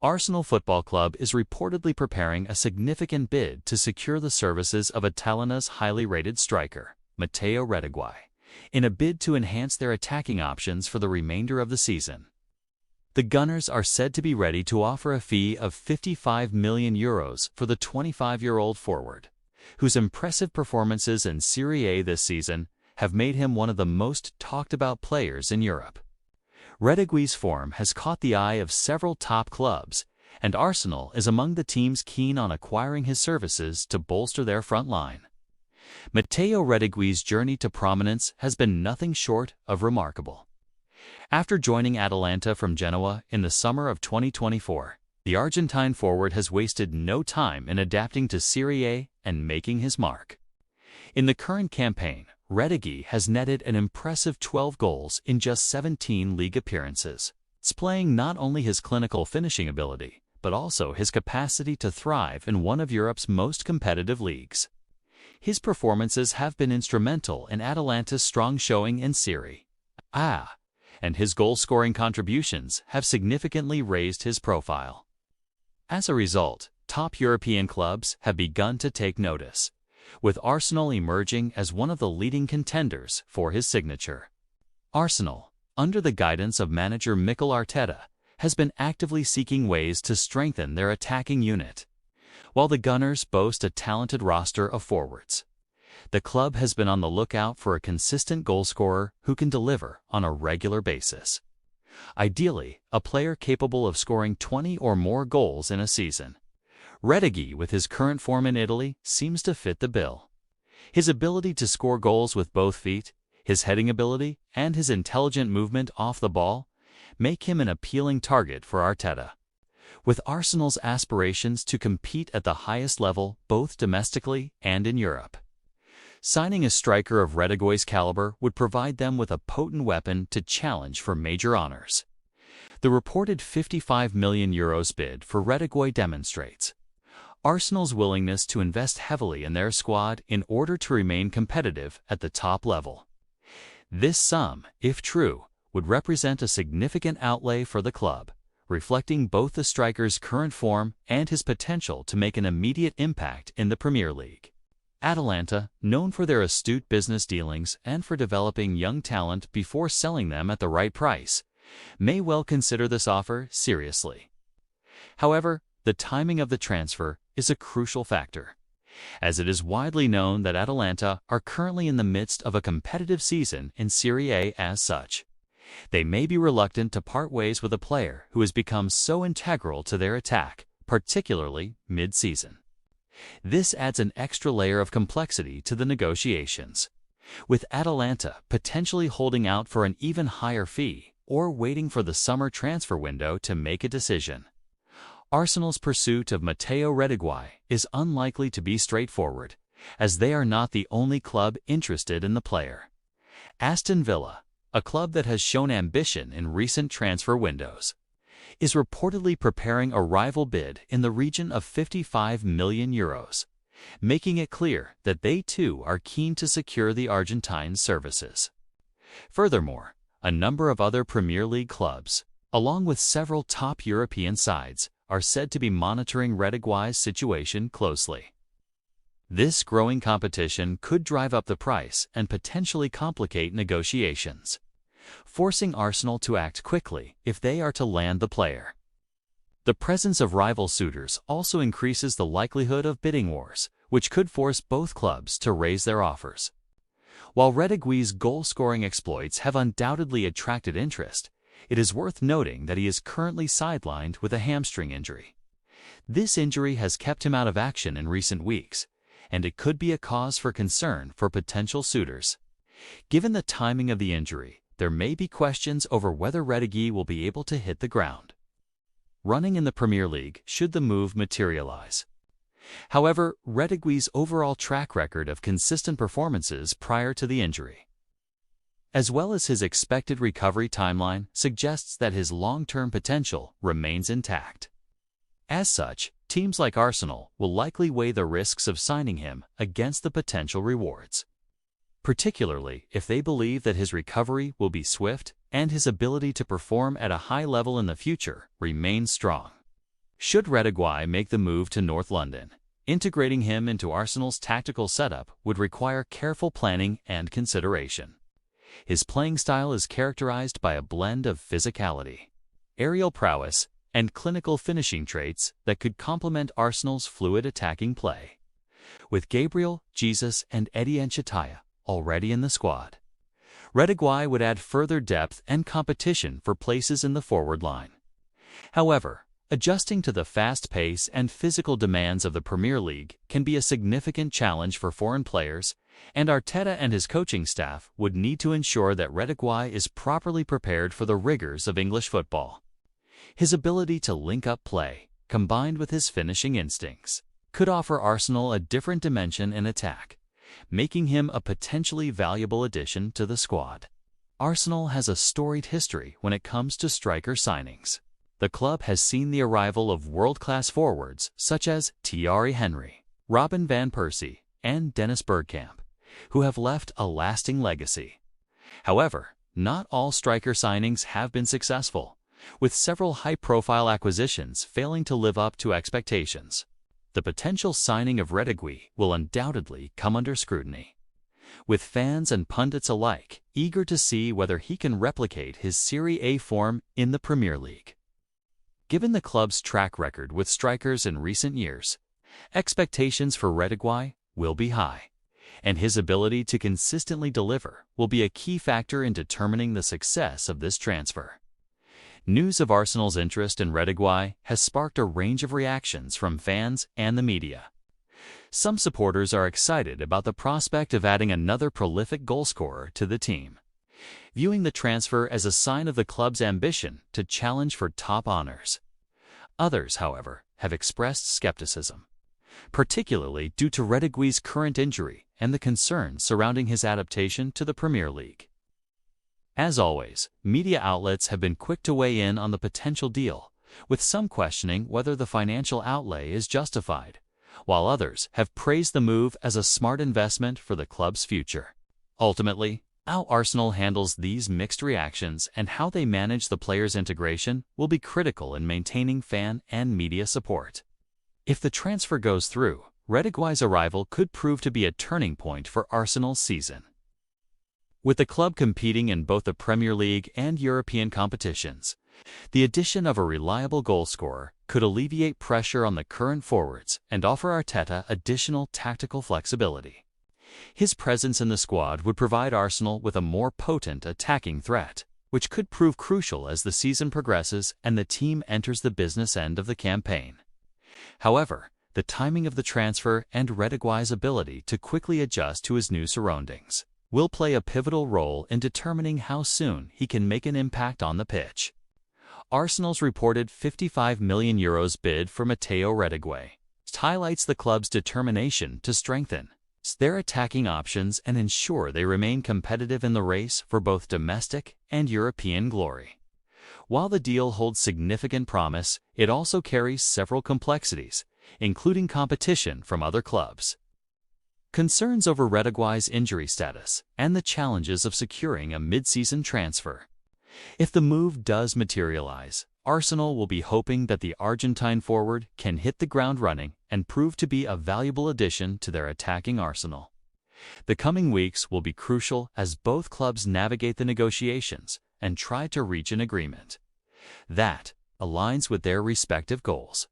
Arsenal Football Club is reportedly preparing a significant bid to secure the services of Atalanta's highly rated striker, Mateo Retegui, in a bid to enhance their attacking options for the remainder of the season. The Gunners are said to be ready to offer a fee of €55 million for the 25-year-old forward, whose impressive performances in Serie A this season have made him one of the most talked-about players in Europe. Retegui's form has caught the eye of several top clubs, and Arsenal is among the teams keen on acquiring his services to bolster their front line. Mateo Retegui's journey to prominence has been nothing short of remarkable. After joining Atalanta from Genoa in the summer of 2024, the Argentine forward has wasted no time in adapting to Serie A and making his mark. In the current campaign, Retegui has netted an impressive 12 goals in just 17 league appearances, displaying not only his clinical finishing ability, but also his capacity to thrive in one of Europe's most competitive leagues. His performances have been instrumental in Atalanta's strong showing in Serie A, and his goal-scoring contributions have significantly raised his profile. As a result, top European clubs have begun to take notice, with Arsenal emerging as one of the leading contenders for his signature. Arsenal, under the guidance of manager Mikel Arteta, has been actively seeking ways to strengthen their attacking unit. While the Gunners boast a talented roster of forwards, the club has been on the lookout for a consistent goalscorer who can deliver on a regular basis. Ideally, a player capable of scoring 20 or more goals in a season. Retegui, with his current form in Italy, seems to fit the bill. His ability to score goals with both feet, his heading ability, and his intelligent movement off the ball make him an appealing target for Arteta. With Arsenal's aspirations to compete at the highest level both domestically and in Europe, signing a striker of Retegui's caliber would provide them with a potent weapon to challenge for major honors. The reported €55 million bid for Retegui demonstrates Arsenal's willingness to invest heavily in their squad in order to remain competitive at the top level. This sum, if true, would represent a significant outlay for the club, reflecting both the striker's current form and his potential to make an immediate impact in the Premier League. Atalanta, known for their astute business dealings and for developing young talent before selling them at the right price, may well consider this offer seriously. However, the timing of the transfer is a crucial factor, as it is widely known that Atalanta are currently in the midst of a competitive season in Serie A. As such, they may be reluctant to part ways with a player who has become so integral to their attack, particularly mid-season. This adds an extra layer of complexity to the negotiations, with Atalanta potentially holding out for an even higher fee or waiting for the summer transfer window to make a decision. Arsenal's pursuit of Mateo Retegui is unlikely to be straightforward, as they are not the only club interested in the player. Aston Villa, a club that has shown ambition in recent transfer windows, is reportedly preparing a rival bid in the region of €55 million, making it clear that they too are keen to secure the Argentine's services. Furthermore, a number of other Premier League clubs, along with several top European sides, are said to be monitoring Retegui's situation closely. This growing competition could drive up the price and potentially complicate negotiations, forcing Arsenal to act quickly if they are to land the player. The presence of rival suitors also increases the likelihood of bidding wars, which could force both clubs to raise their offers. While Retegui's goal-scoring exploits have undoubtedly attracted interest, it is worth noting that he is currently sidelined with a hamstring injury. This injury has kept him out of action in recent weeks, and it could be a cause for concern for potential suitors. Given the timing of the injury, there may be questions over whether Retegui will be able to hit the ground running in the Premier League should the move materialize. However, Retegui's overall track record of consistent performances prior to the injury, as well as his expected recovery timeline, suggests that his long-term potential remains intact. As such, teams like Arsenal will likely weigh the risks of signing him against the potential rewards, particularly if they believe that his recovery will be swift and his ability to perform at a high level in the future remains strong. Should Retegui make the move to North London, integrating him into Arsenal's tactical setup would require careful planning and consideration. His playing style is characterized by a blend of physicality, aerial prowess, and clinical finishing traits that could complement Arsenal's fluid attacking play. With Gabriel, Jesus, and Eddie Nketiah already in the squad, Retegui would add further depth and competition for places in the forward line. However, adjusting to the fast pace and physical demands of the Premier League can be a significant challenge for foreign players, and Arteta and his coaching staff would need to ensure that Retegui is properly prepared for the rigors of English football. His ability to link up play, combined with his finishing instincts, could offer Arsenal a different dimension in attack, making him a potentially valuable addition to the squad. Arsenal has a storied history when it comes to striker signings. The club has seen the arrival of world-class forwards such as Thierry Henry, Robin van Persie, and Dennis Bergkamp, who have left a lasting legacy. However, not all striker signings have been successful, with several high-profile acquisitions failing to live up to expectations. The potential signing of Retegui will undoubtedly come under scrutiny, with fans and pundits alike eager to see whether he can replicate his Serie A form in the Premier League. Given the club's track record with strikers in recent years, expectations for Retegui will be high, and his ability to consistently deliver will be a key factor in determining the success of this transfer. News of Arsenal's interest in Retegui has sparked a range of reactions from fans and the media. Some supporters are excited about the prospect of adding another prolific goalscorer to the team, viewing the transfer as a sign of the club's ambition to challenge for top honors. Others, however, have expressed skepticism, particularly due to Retegui's current injury and the concerns surrounding his adaptation to the Premier League. As always, media outlets have been quick to weigh in on the potential deal, with some questioning whether the financial outlay is justified, while others have praised the move as a smart investment for the club's future. Ultimately, how Arsenal handles these mixed reactions and how they manage the player's integration will be critical in maintaining fan and media support. If the transfer goes through, Retegui's arrival could prove to be a turning point for Arsenal's season. With the club competing in both the Premier League and European competitions, the addition of a reliable goalscorer could alleviate pressure on the current forwards and offer Arteta additional tactical flexibility. His presence in the squad would provide Arsenal with a more potent attacking threat, which could prove crucial as the season progresses and the team enters the business end of the campaign. However, the timing of the transfer and Retegui's ability to quickly adjust to his new surroundings will play a pivotal role in determining how soon he can make an impact on the pitch. Arsenal's reported €55 million bid for Mateo Retegui highlights the club's determination to strengthen their attacking options and ensure they remain competitive in the race for both domestic and European glory. While the deal holds significant promise, it also carries several complexities, including competition from other clubs, concerns over Retegui's injury status, and the challenges of securing a mid-season transfer. If the move does materialize, Arsenal will be hoping that the Argentine forward can hit the ground running and prove to be a valuable addition to their attacking arsenal. The coming weeks will be crucial as both clubs navigate the negotiations and try to reach an agreement that aligns with their respective goals.